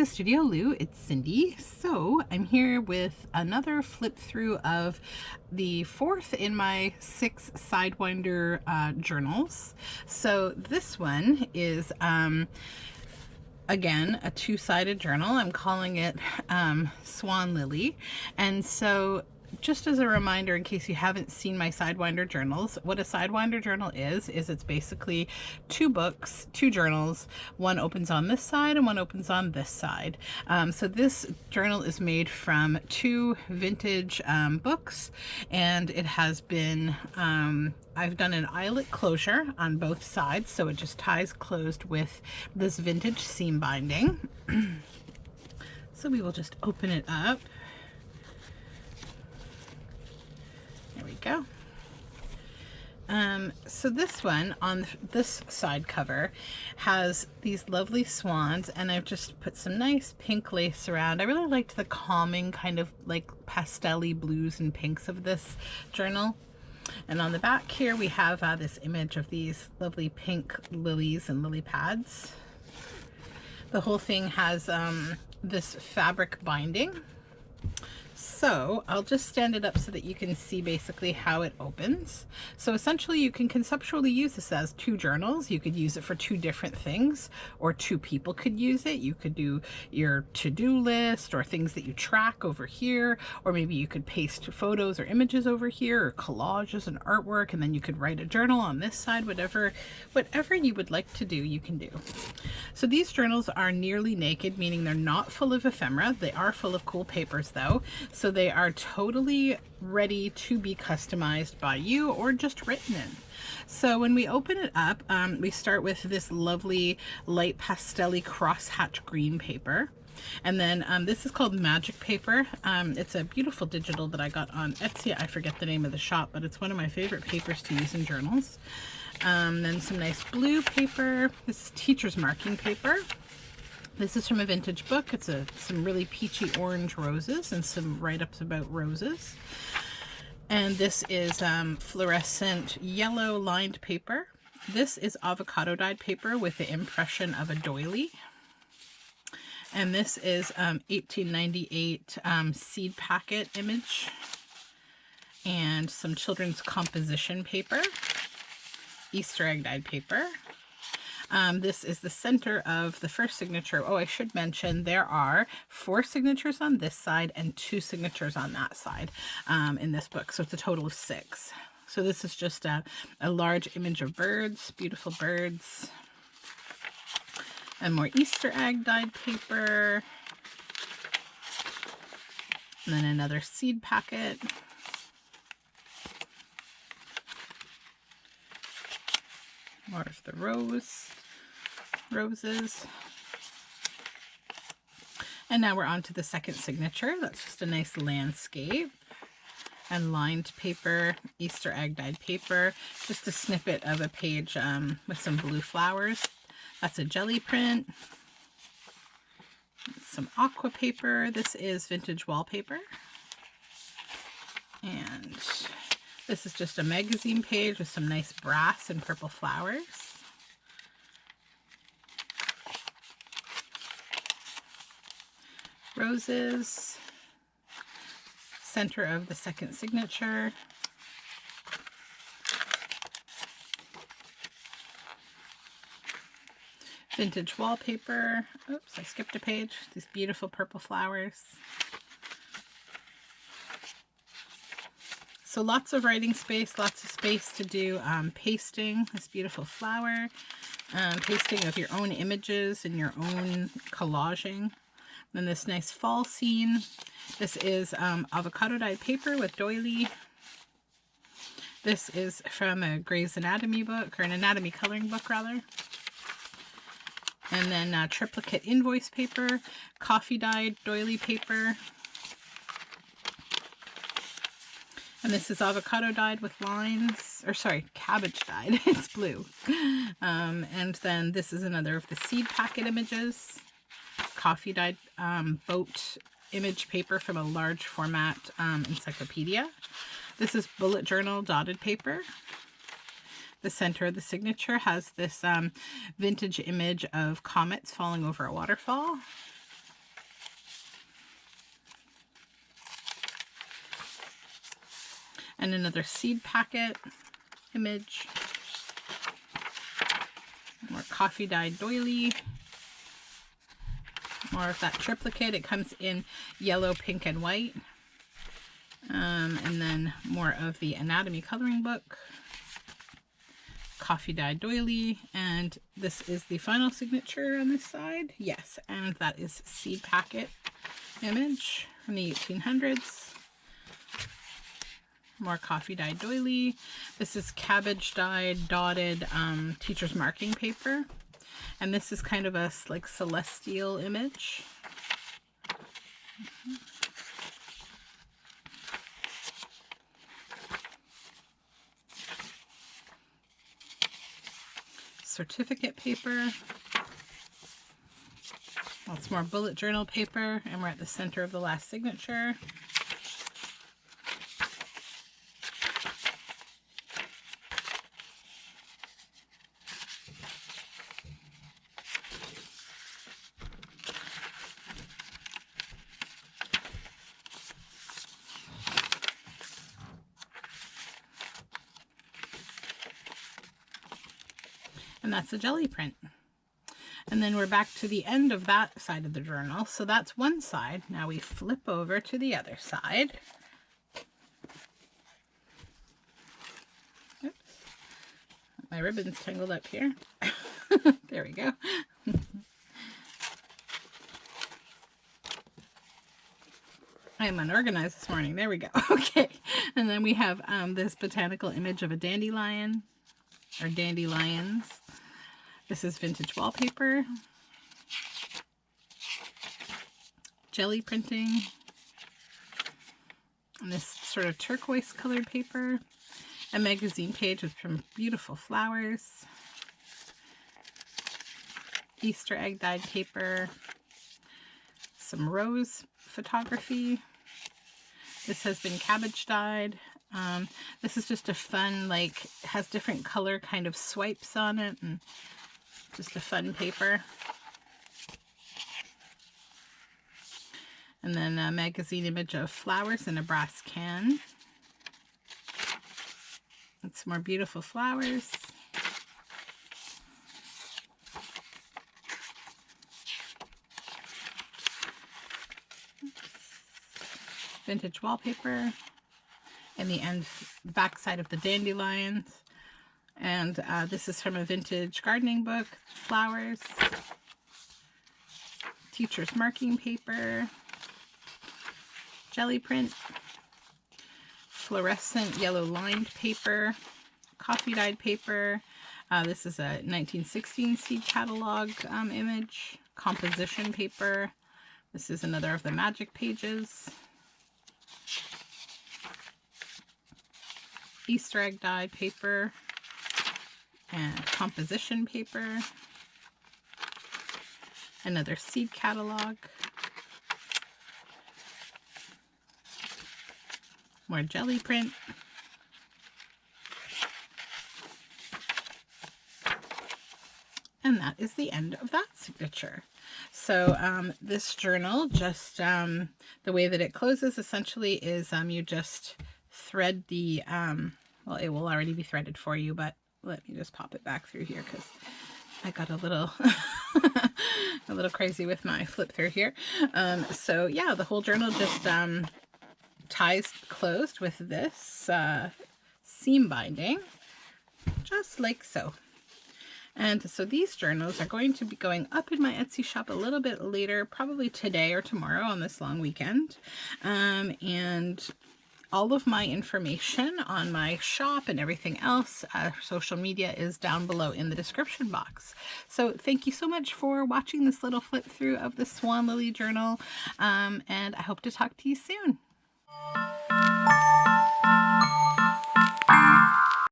to Studioloo. It's Cindy. So I'm here with another flip through of the fourth in my 6 Sidewinder journals. So this one is again a two-sided journal. I'm calling it Swan Lily. And so just as a reminder, in case you haven't seen my Sidewinder journals, what a Sidewinder journal is it's basically 2 books, 2 journals. One opens on this side and one opens on this side. So this journal is made from 2 vintage books, and it has been, I've done an eyelet closure on both sides, so it just ties closed with this vintage seam binding. So we will just open it up. There we go. So this one on this side cover has these lovely swans, and I've just put some nice pink lace around. I really liked the calming kind of like pastel-y blues and pinks of this journal. And on the back here we have this image of these lovely pink lilies and lily pads. The whole thing has this fabric binding. So I'll just stand it up so that you can see basically how it opens. So essentially you can conceptually use this as 2 journals. You could use it for 2 different things, or 2 people could use it. You could do your to-do list or things that you track over here, or maybe you could paste photos or images over here, or collages and artwork, and then you could write a journal on this side. Whatever you would like to do, you can do. So these journals are nearly naked, meaning they're not full of ephemera. They are full of cool papers though. So they are totally ready to be customized by you or just written in. So when we open it up, we start with this lovely light pastel-y crosshatch green paper. And then this is called magic paper. It's a beautiful digital that I got on Etsy. I forget the name of the shop, but it's one of my favorite papers to use in journals. Then some nice blue paper. This is teacher's marking paper. This is from a vintage book. It's some really peachy orange roses and some write-ups about roses. And this is fluorescent yellow lined paper. This is avocado dyed paper with the impression of a doily. And this is 1898 seed packet image and some children's composition paper, Easter egg dyed paper. This is the center of the first signature. Oh, I should mention there are 4 signatures on this side and 2 signatures on that side in this book. So it's a total of 6. So this is just a large image of birds, beautiful birds. And more Easter egg dyed paper. And then another seed packet. More of the roses. And now we're on to the second signature. That's just a nice landscape and lined paper, Easter egg dyed paper, just a snippet of a page with some blue flowers. That's a jelly print. Some aqua paper. This is vintage wallpaper. And this is just a magazine page with some nice brass and purple flowers. Roses, center of the second signature. Vintage wallpaper. Oops, I skipped a page. These beautiful purple flowers. So lots of writing space, lots of space to do pasting. This beautiful flower. Pasting of your own images and your own collaging. Then this nice fall scene. This is avocado dyed paper with doily. This is from a Grey's Anatomy book, or an anatomy coloring book rather. And then triplicate invoice paper, coffee dyed doily paper. And this is avocado dyed with lines, or sorry, cabbage dyed. It's blue. And then this is another of the seed packet images. Coffee dyed boat image paper from a large format encyclopedia. This is bullet journal dotted paper. The center of the signature has this vintage image of comets falling over a waterfall. And another seed packet image. More coffee dyed doily. More of that triplicate. It comes in yellow, pink, and white. And then more of the anatomy coloring book. Coffee dyed doily, and this is the final signature on this side. Yes, and that is seed packet image from the 1800s. More coffee dyed doily. This is cabbage dyed dotted teacher's marking paper, and this is kind of a like celestial image. Certificate paper. Lots more bullet journal paper, and we're at the center of the last signature. And that's a jelly print. And then we're back to the end of that side of the journal. So that's one side. Now we flip over to the other side. Oops. My ribbon's tangled up here. There we go. I am unorganized this morning. There we go. Okay. And then we have this botanical image of a dandelion, or dandelions. This is vintage wallpaper, jelly printing, and this sort of turquoise colored paper, a magazine page with some beautiful flowers, Easter egg dyed paper, some rose photography. This has been cabbage dyed. This is just a fun, like, has different color kind of swipes on it, and just a fun paper. And then a magazine image of flowers in a brass can. And some more beautiful flowers. Vintage wallpaper. And the end, back side of the dandelions. And this is from a vintage gardening book. Flowers. Teacher's marking paper. Jelly print. Fluorescent yellow lined paper. Coffee dyed paper. This is a 1916 seed catalog image. Composition paper. This is another of the magic pages. Easter egg dyed paper. And composition paper. Another seed catalog. More jelly print. And that is the end of that signature. So this journal, just the way that it closes essentially is you just thread the, well, it will already be threaded for you, but let me just pop it back through here because I got a little a little crazy with my flip through here. So yeah, the whole journal just ties closed with this seam binding, just like so. And so these journals are going to be going up in my Etsy shop a little bit later, probably today or tomorrow on this long weekend. And all of my information on my shop and everything else, social media, is down below in the description box. So thank you so much for watching this little flip through of the Swan Lily journal, and I hope to talk to you soon.